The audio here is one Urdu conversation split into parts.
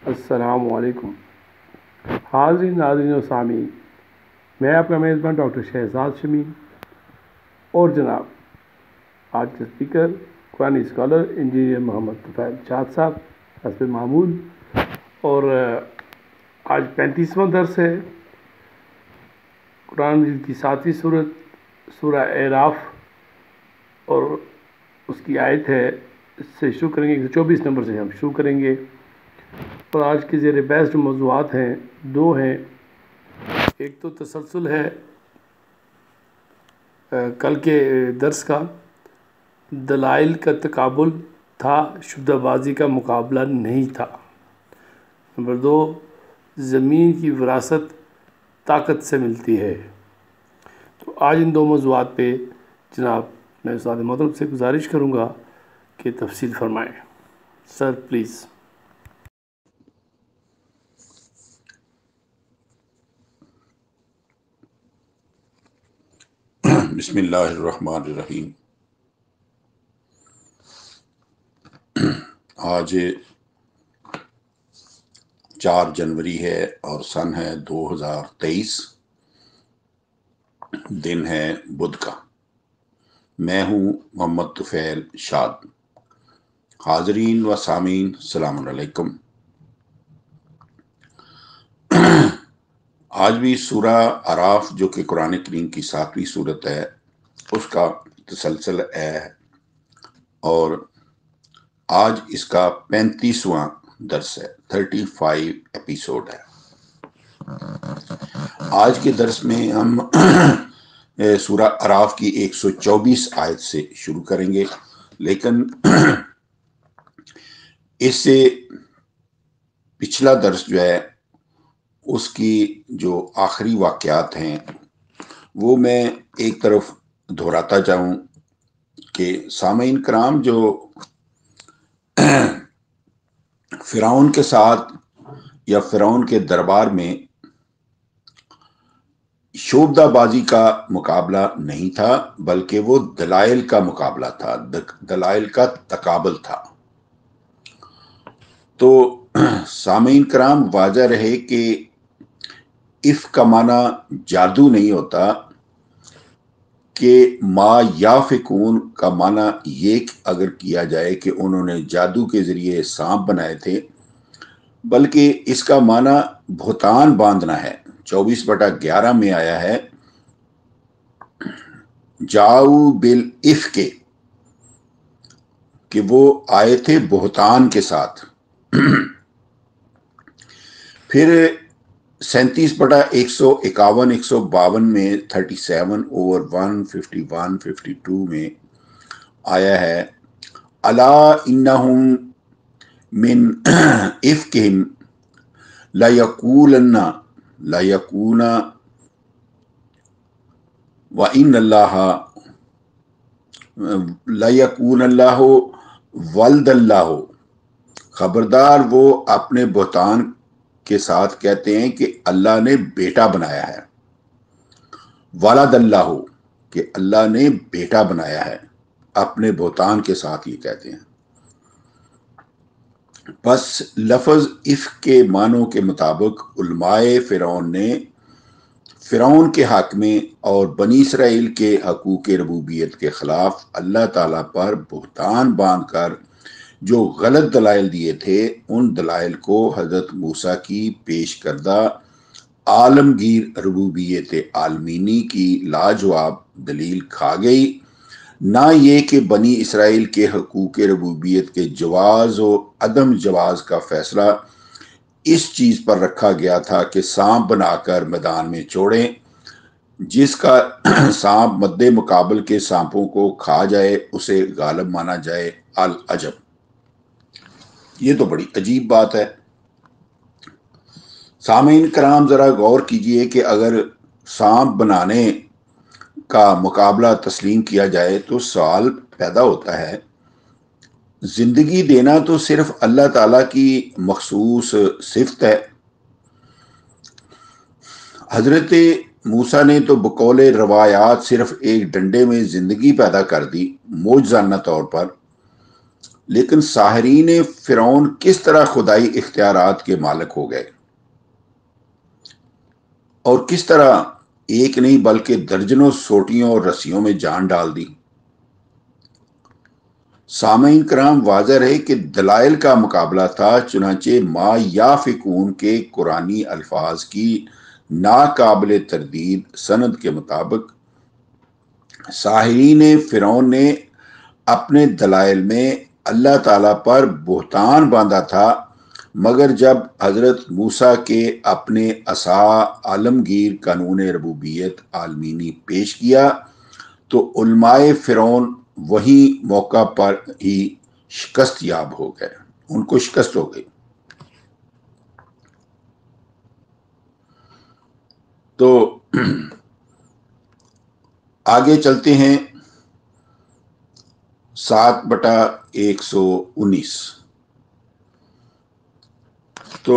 السلام علیکم حاضرین ناظرین و سامعین، میں آپ کا میزبان ڈاکٹر شہزاد شمیم اور جناب آج کے اسپیکر قرآن اسکالر انجینئر محمد طفیل شاد صاحب حسب معمول، اور آج 35واں درس ہے قرآن مجید کی 7ویں صورت سورہ اعراف، اور اس کی آیت ہے، اس سے شروع کریں گے 124 نمبر سے ہم شروع کریں گے۔ اور آج کے زیر بحث جو موضوعات ہیں دو ہیں، ایک تو تسلسل ہے کل کے درس کا، دلائل کا تقابل تھا، شبہ بازی کا مقابلہ نہیں تھا۔ نمبر دو، زمین کی وراثت طاقت سے ملتی ہے۔ تو آج ان دو موضوعات پہ جناب میں استاد محترم سے گزارش کروں گا کہ تفصیل فرمائیں۔ Sir please. بسم اللہ الرحمن الرحیم۔ آج 4 جنوری ہے اور سن ہے 2023، دن ہے بدھ کا۔ میں ہوں محمد طفیل شاد۔ حاضرین و سامعین السلام علیکم۔ آج بھی سورہ اعراف جو کہ قرآن کریم کی 7ویں صورت ہے اس کا تسلسل ہے، اور آج اس کا 35واں درس ہے، 35 ایپیسوڈ ہے۔ آج کے درس میں ہم سورہ اعراف کی 124 آیت سے شروع کریں گے، لیکن اس سے پچھلا درس جو ہے اس کی جو آخری واقعات ہیں وہ میں ایک طرف دہراتا چاہوں کہ سامعین کرام، جو فرعون کے ساتھ یا فرعون کے دربار میں شوبدہ بازی کا مقابلہ نہیں تھا، بلکہ وہ دلائل کا مقابلہ تھا، دلائل کا تقابل تھا۔ تو سامعین کرام، واضح رہے کہ اف کا معنی جادو نہیں ہوتا، کہ ما یافکون کا معنی یہ اگر کیا جائے کہ انہوں نے جادو کے ذریعے سانپ بنائے تھے، بلکہ اس کا معنی بہتان باندھنا ہے۔ 24/11 میں آیا ہے جاؤ بالافک، کہ وہ آئے تھے بہتان کے ساتھ۔ پھر 37/151 152 میں 37/151 52 میں آیا ہے الا انہم من افکہم لیقولن وَإِنَّ اللَّهَ وَلْدَ اللَّهُ، خبردار وہ اپنے بہتان کے ساتھ کہتے ہیں کہ اللہ نے بیٹا بنایا ہے، ولد اللہ، کہ اللہ نے بیٹا بنایا ہے، اپنے بہتان کے ساتھ یہ کہتے ہیں۔ پس لفظ افک کے معنوں کے مطابق علماء فرعون نے فرعون کے حق میں اور بنی اسرائیل کے حقوق ربوبیت کے خلاف اللہ تعالیٰ پر بہتان باندھ کر جو غلط دلائل دیے تھے، ان دلائل کو حضرت موسیٰ کی پیش کردہ عالمگیر ربوبیت عالمینی کی لاجواب دلیل کھا گئی۔ نہ یہ کہ بنی اسرائیل کے حقوق ربوبیت کے جواز و عدم جواز کا فیصلہ اس چیز پر رکھا گیا تھا کہ سانپ بنا کر میدان میں چھوڑیں، جس کا سانپ مد مقابل کے سانپوں کو کھا جائے اسے غالب مانا جائے۔ العجب، یہ تو بڑی عجیب بات ہے۔ سامعین کرام، ذرا غور کیجئے کہ اگر سانپ بنانے کا مقابلہ تسلیم کیا جائے تو سوال پیدا ہوتا ہے، زندگی دینا تو صرف اللہ تعالیٰ کی مخصوص صفت ہے۔ حضرت موسیٰ نے تو بقول روایات صرف ایک ڈنڈے میں زندگی پیدا کر دی، معجزانہ طور پر، لیکن ساحرین فرعون کس طرح خدائی اختیارات کے مالک ہو گئے اور کس طرح ایک نہیں بلکہ درجنوں سوٹیوں اور رسیوں میں جان ڈال دی۔ سامعین کرام، واضح رہے کہ دلائل کا مقابلہ تھا، چنانچہ ما یافکون کے قرآنی الفاظ کی ناقابل تردید سند کے مطابق ساحرین فرعون نے اپنے دلائل میں اللہ تعالیٰ پر بہتان باندھا تھا، مگر جب حضرت موسیٰ کے اپنے عصا عالمگیر قانون ربوبیت عالمینی پیش کیا تو علماء فرعون وہی موقع پر ہی شکست یاب ہو گئے، ان کو شکست ہو گئی۔ تو آگے چلتے ہیں 7/119۔ تو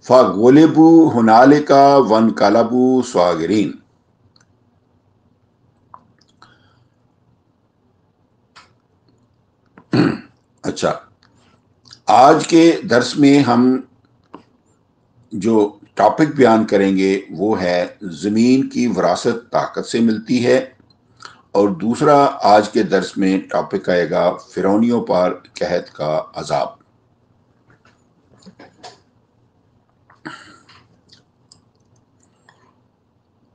فَغُلِبُوا هُنَالِكَ وَانقَلَبُوا صَاغِرِينَ۔ اچھا، آج کے درس میں ہم جو ٹاپک بیان کریں گے وہ ہے زمین کی وراثت طاقت سے ملتی ہے، اور دوسرا آج کے درس میں ٹاپک آئے گا فرعونیوں پر قحط کا عذاب۔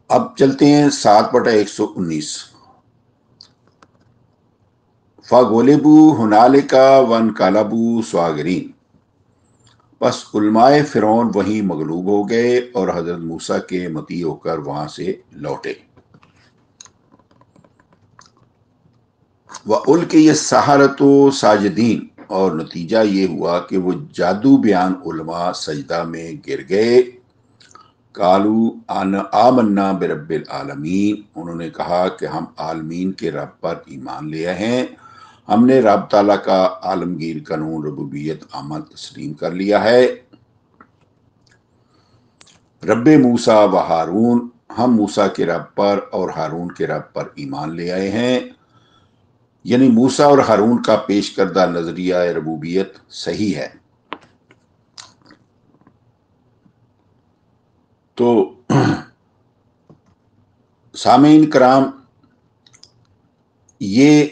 اب چلتے ہیں 7/119۔ فَغُلِبُوا هُنَالِكَ وَانقَلَبُوا صَاغِرِينَ۔ بس علماء فرعون وہیں مغلوب ہو گئے اور حضرت موسیٰ کے مطیع ہو کر وہاں سے لوٹے۔ وَأُلْقِيَ السَّحَرَةُ سَاجِدِينَ، اور نتیجہ یہ ہوا کہ وہ جادو بیان علماء سجدہ میں گر گئے۔ قَالُوا آمَنَّا بِرَبِّ الْعَالَمِينَ، انہوں نے کہا کہ ہم عالمین کے رب پر ایمان لے ہیں، ہم نے رب تعالیٰ کا عالمگیر قانون ربوبیت عمل تسلیم کر لیا ہے۔ رب موسیٰ و ہارون، ہم موسیٰ کے رب پر اور ہارون کے رب پر ایمان لے آئے ہیں، یعنی موسیٰ اور ہارون کا پیش کردہ نظریہ ربوبیت صحیح ہے۔ تو سامعین کرام، یہ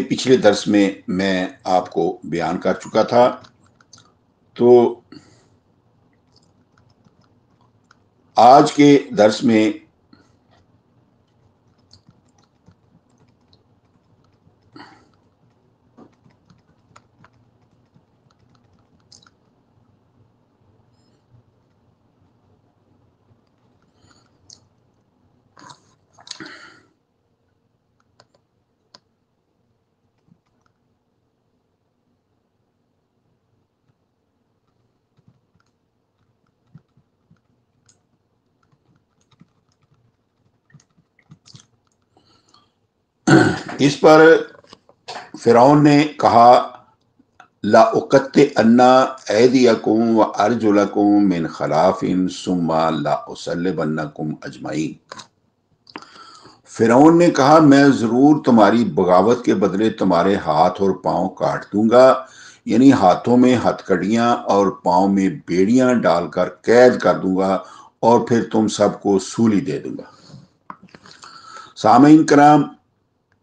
پچھلے درس میں آپ کو بیان کر چکا تھا۔ تو آج کے درس میں اس پر فرعون نے کہا لَأُقَطِّعَنَّ أَيْدِيَكُمْ وَأَرْجُلَكُمْ مِنْ خِلَافٍ ثُمَّ لَأُصَلِّبَنَّكُمْ أَجْمَعِينَ۔ فرعون نے کہا میں ضرور تمہاری بغاوت کے بدلے تمہارے ہاتھ اور پاؤں کاٹ دوں گا، یعنی ہاتھوں میں ہتھ کڑیاں اور پاؤں میں بیڑیاں ڈال کر قید کر دوں گا اور پھر تم سب کو سولی دے دوں گا۔ سامعین کرام،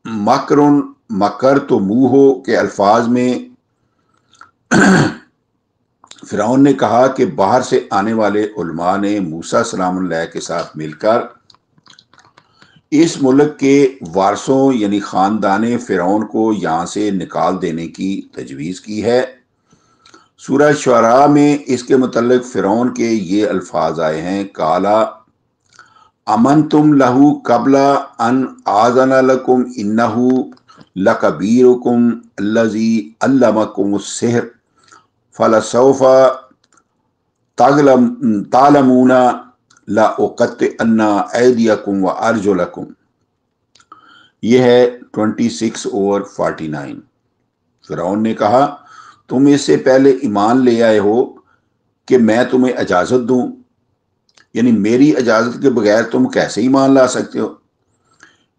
مکرن مکر تو منہ ہو کے الفاظ میں فرعون نے کہا کہ باہر سے آنے والے علماء نے موسیٰ سلام اللہ کے ساتھ مل کر اس ملک کے وارثوں یعنی خاندان فرعون کو یہاں سے نکال دینے کی تجویز کی ہے۔ سورہ شعراء میں اس کے متعلق فرعون کے یہ الفاظ آئے ہیں، قَالَ أَمَنْتُمْ لَهُ قَبْلَ أَنْ آذَنَ لَكُمْ إِنَّهُ لَكَبِيرُكُمْ الَّذِي عَلَّمَكُمُ السِّحْرَ فَلَسَوْفَ تَعْلَمُونَ لَأُقَطِّعَنَّ أَيْدِيَكُمْ وَأَرْجُلَكُمْ۔ یہ ہے 26/49۔ فرعون نے کہا تم اس سے پہلے ایمان لے آئے ہو کہ میں تمہیں اجازت دوں، یعنی میری اجازت کے بغیر تم کیسے ایمان لا سکتے ہو؟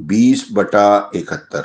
20/71।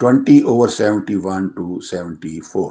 20/71-74।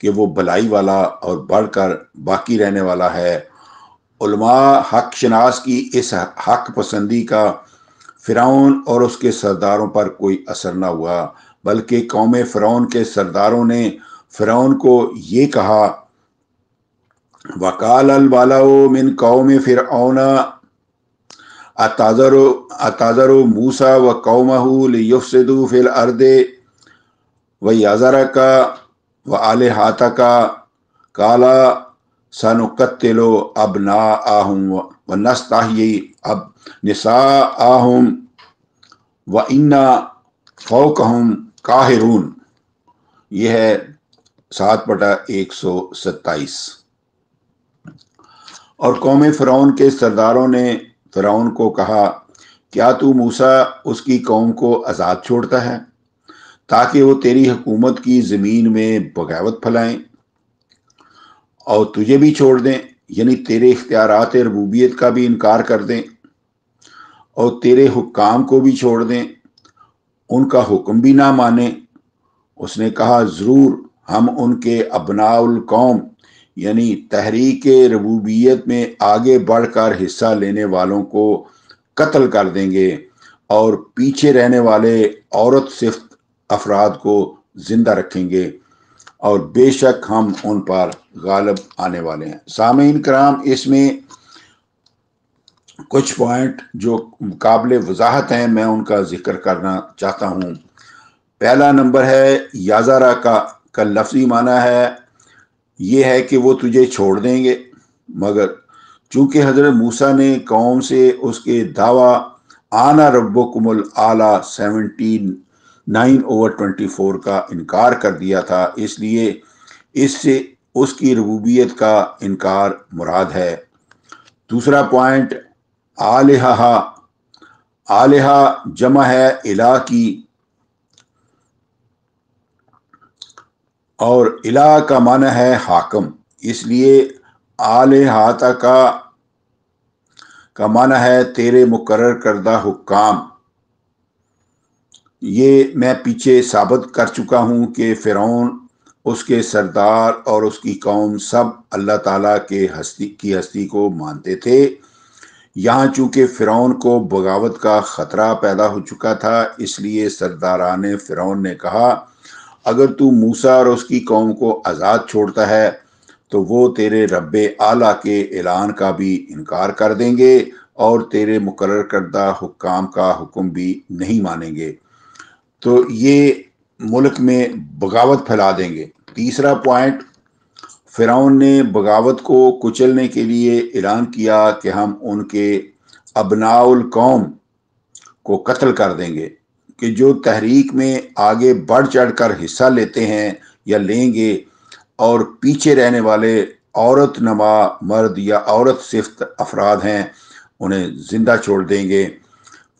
کہ وہ بلائی والا اور بڑھ کر باقی رہنے والا ہے۔ علماء حق شناس کی اس حق پسندی کا فرعون اور اس کے سرداروں پر کوئی اثر نہ ہوا، بلکہ قوم فرعون کے سرداروں نے فرعون کو یہ کہا، وَقَالَ الْمَلَأُ مِنْ قَوْمِ فِرْعَوْنَ أَتَذَرُ مُوسَىٰ وَقَوْمَهُ لِيُفْسِدُوا فِي الْأَرْضِ وَيَذَرَكَ وَآلِهَتَكَ قَالَ سَنُقَتِّلُ أَبْنَاءَهُمْ وَنَسْتَحْيِي نِسَاءَهُمْ وَإِنَّا فَوْقَهُمْ قَاهِرُونَ۔ یہ ہے 7/127۔ اور قوم فرعون کے سرداروں نے فرعون کو کہا، کیا تو موسیٰ اس کی قوم کو آزاد چھوڑتا ہے تاکہ وہ تیری حکومت کی زمین میں بغاوت پھیلائیں اور تجھے بھی چھوڑ دیں، یعنی تیرے اختیارات ربوبیت کا بھی انکار کر دیں اور تیرے حکام کو بھی چھوڑ دیں، ان کا حکم بھی نہ مانیں۔ اس نے کہا، ضرور ہم ان کے ابناء القوم یعنی تحریک ربوبیت میں آگے بڑھ کر حصہ لینے والوں کو قتل کر دیں گے اور پیچھے رہنے والے عورت صفت افراد کو زندہ رکھیں گے، اور بے شک ہم ان پر غالب آنے والے ہیں۔ سامعین کرام، اس میں کچھ پوائنٹ جو قابل وضاحت ہیں میں ان کا ذکر کرنا چاہتا ہوں۔ پہلا نمبر ہے یازارہ کا لفظی معنی ہے، یہ ہے کہ وہ تجھے چھوڑ دیں گے، مگر چونکہ حضرت موسیٰ نے قوم سے اس کے دعویٰ آنا ربکم الاعلیٰ 79/24 کا انکار کر دیا تھا، اس لیے اس سے اس کی ربوبیت کا انکار مراد ہے۔ دوسرا پوائنٹ، آلہہ جمع ہے الہ کی، اور الہ کا معنی ہے حاکم، اس لیے آلہۃ کا معنی ہے تیرے مقرر کردہ حکام۔ یہ میں پیچھے ثابت کر چکا ہوں کہ فرعون، اس کے سردار اور اس کی قوم سب اللہ تعالیٰ کی ہستی کو مانتے تھے۔ یہاں چونکہ فرعون کو بغاوت کا خطرہ پیدا ہو چکا تھا، اس لیے سرداران فرعون نے کہا، اگر تو موسیٰ اور اس کی قوم کو آزاد چھوڑتا ہے تو وہ تیرے رب اعلیٰ کے اعلان کا بھی انکار کر دیں گے اور تیرے مقرر کردہ حکام کا حکم بھی نہیں مانیں گے، تو یہ ملک میں بغاوت پھیلا دیں گے۔ تیسرا پوائنٹ، فرعون نے بغاوت کو کچلنے کے لیے اعلان کیا کہ ہم ان کے ابناء القوم کو قتل کر دیں گے، کہ جو تحریک میں آگے بڑھ چڑھ کر حصہ لیتے ہیں یا لیں گے اور پیچھے رہنے والے عورت نما مرد یا عورت صفت افراد ہیں انہیں زندہ چھوڑ دیں گے۔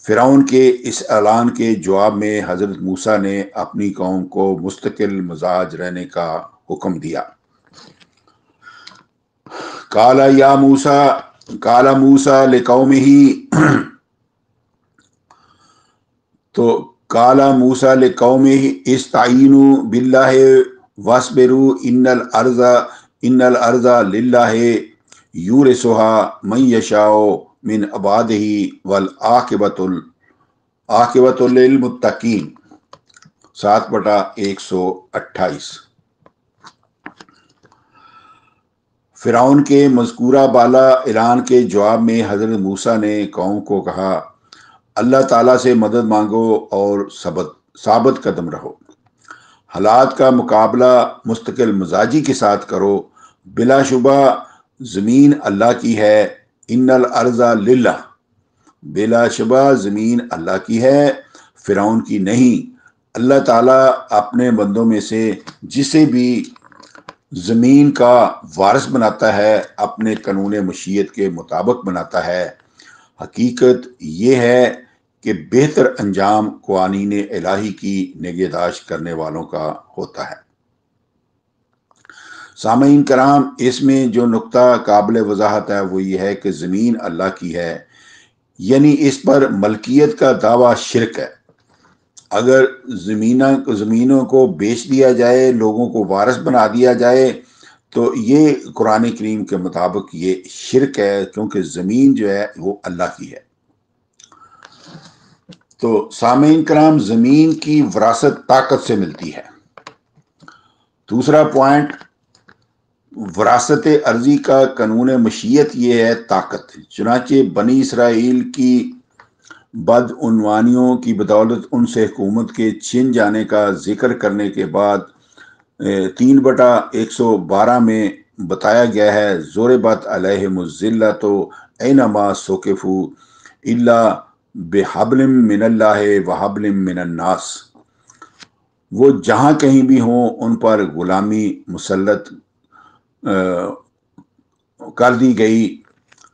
فرعون کے اس اعلان کے جواب میں حضرت موسیٰ نے اپنی قوم کو مستقل مزاج رہنے کا حکم دیا۔ قال موسیٰ لقومہ، تو قال موسیٰ لقومہ استعینوا باللہ واصبروا ان الارض للہ یورثھا من یشاء من عبادہ والعاقبۃ للمتقین، 7/128۔ فرعون کے مذکورہ بالا اعلان کے جواب میں حضرت موسیٰ نے قوم کو کہا، اللہ تعالیٰ سے مدد مانگو اور ثابت قدم رہو، حالات کا مقابلہ مستقل مزاجی کے ساتھ کرو، بلا شبہ زمین اللہ کی ہے، ان الارض للہ، بلا شبہ زمین اللہ کی ہے، فرعون کی نہیں۔ اللہ تعالیٰ اپنے بندوں میں سے جسے بھی زمین کا وارث بناتا ہے اپنے قانون مشیت کے مطابق بناتا ہے۔ حقیقت یہ ہے کہ بہتر انجام قوانین الہی کی نگہداشت کرنے والوں کا ہوتا ہے۔ سامعین کرام، اس میں جو نقطہ قابل وضاحت ہے وہ یہ ہے کہ زمین اللہ کی ہے، یعنی اس پر ملکیت کا دعویٰ شرک ہے۔ اگر زمینوں کو بیچ دیا جائے، لوگوں کو وارث بنا دیا جائے، تو یہ قرآن کریم کے مطابق یہ شرک ہے، کیونکہ زمین جو ہے وہ اللہ کی ہے۔ تو سامعین کرام، زمین کی وراثت طاقت سے ملتی ہے۔ دوسرا پوائنٹ، وراثت ارضی کا قانون مشیت یہ ہے طاقت۔ چنانچہ بنی اسرائیل کی بدعنوانیوں کی بدولت ان سے حکومت کے چھن جانے کا ذکر کرنے کے بعد 3/112 میں بتایا گیا ہے، ضربت علیہم الذلۃ اینما ثقفوا الا بحبل من اللہ وحبل من الناس۔ وہ جہاں کہیں بھی ہوں ان پر غلامی مسلط کر دی گئی،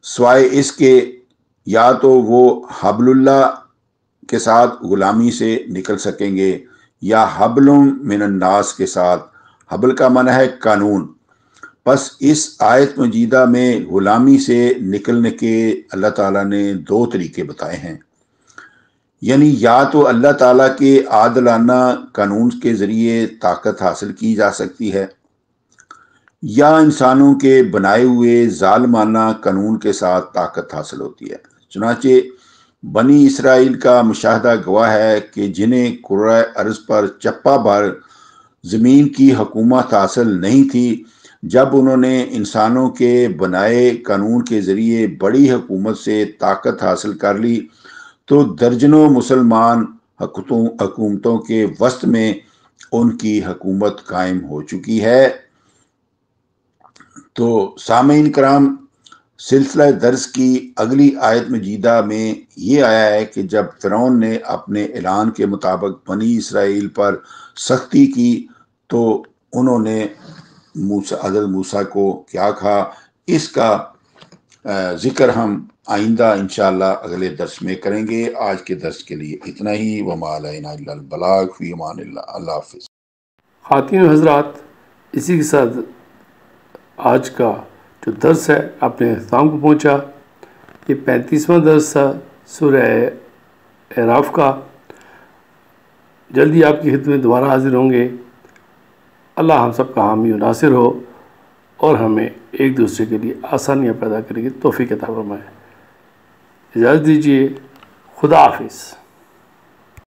سوائے اس کے یا تو وہ حبل اللہ کے ساتھ غلامی سے نکل سکیں گے یا حبل من الناس کے ساتھ۔ حبل کا معنی ہے قانون۔ پس اس آیت مجیدہ میں غلامی سے نکلنے کے اللہ تعالیٰ نے 2 طریقے بتائے ہیں، یعنی یا تو اللہ تعالیٰ کے عادلانہ قانون کے ذریعے طاقت حاصل کی جا سکتی ہے، یا انسانوں کے بنائے ہوئے ظالمانہ قانون کے ساتھ طاقت حاصل ہوتی ہے۔ چنانچہ بنی اسرائیل کا مشاہدہ گواہ ہے کہ جنہیں کرۂ ارض پر چپا بھر زمین کی حکومت حاصل نہیں تھی، جب انہوں نے انسانوں کے بنائے قانون کے ذریعے بڑی حکومت سے طاقت حاصل کر لی، تو درجنوں مسلمان حکومتوں کے وسط میں ان کی حکومت قائم ہو چکی ہے۔ تو سامعین کرام، سلسلہ درس کی اگلی آیت مجیدہ میں یہ آیا ہے کہ جب فرعون نے اپنے اعلان کے مطابق بنی اسرائیل پر سختی کی تو انہوں نے حضرت موسیٰ کو کیا کہا، اس کا ذکر ہم آئندہ انشاءاللہ اگلے درس میں کریں گے۔ آج کے درس کے لیے اتنا ہی۔ وما علینا الا البلاغ، فی امان اللہ۔ اللہ حافظ۔ خواتین و حضرات، اسی کے ساتھ آج کا جو درس ہے اپنے اختتام کو پہنچا۔ یہ 35واں درس تھا سورہ اعراف کا۔ جلدی آپ کی خدمت میں دوبارہ حاضر ہوں گے۔ اللہ ہم سب کا حامی و ناصر ہو اور ہمیں ایک دوسرے کے لیے آسانیاں پیدا کرنے کی توفیق عطا فرمائے۔ اجازت دیجیے، خدا حافظ۔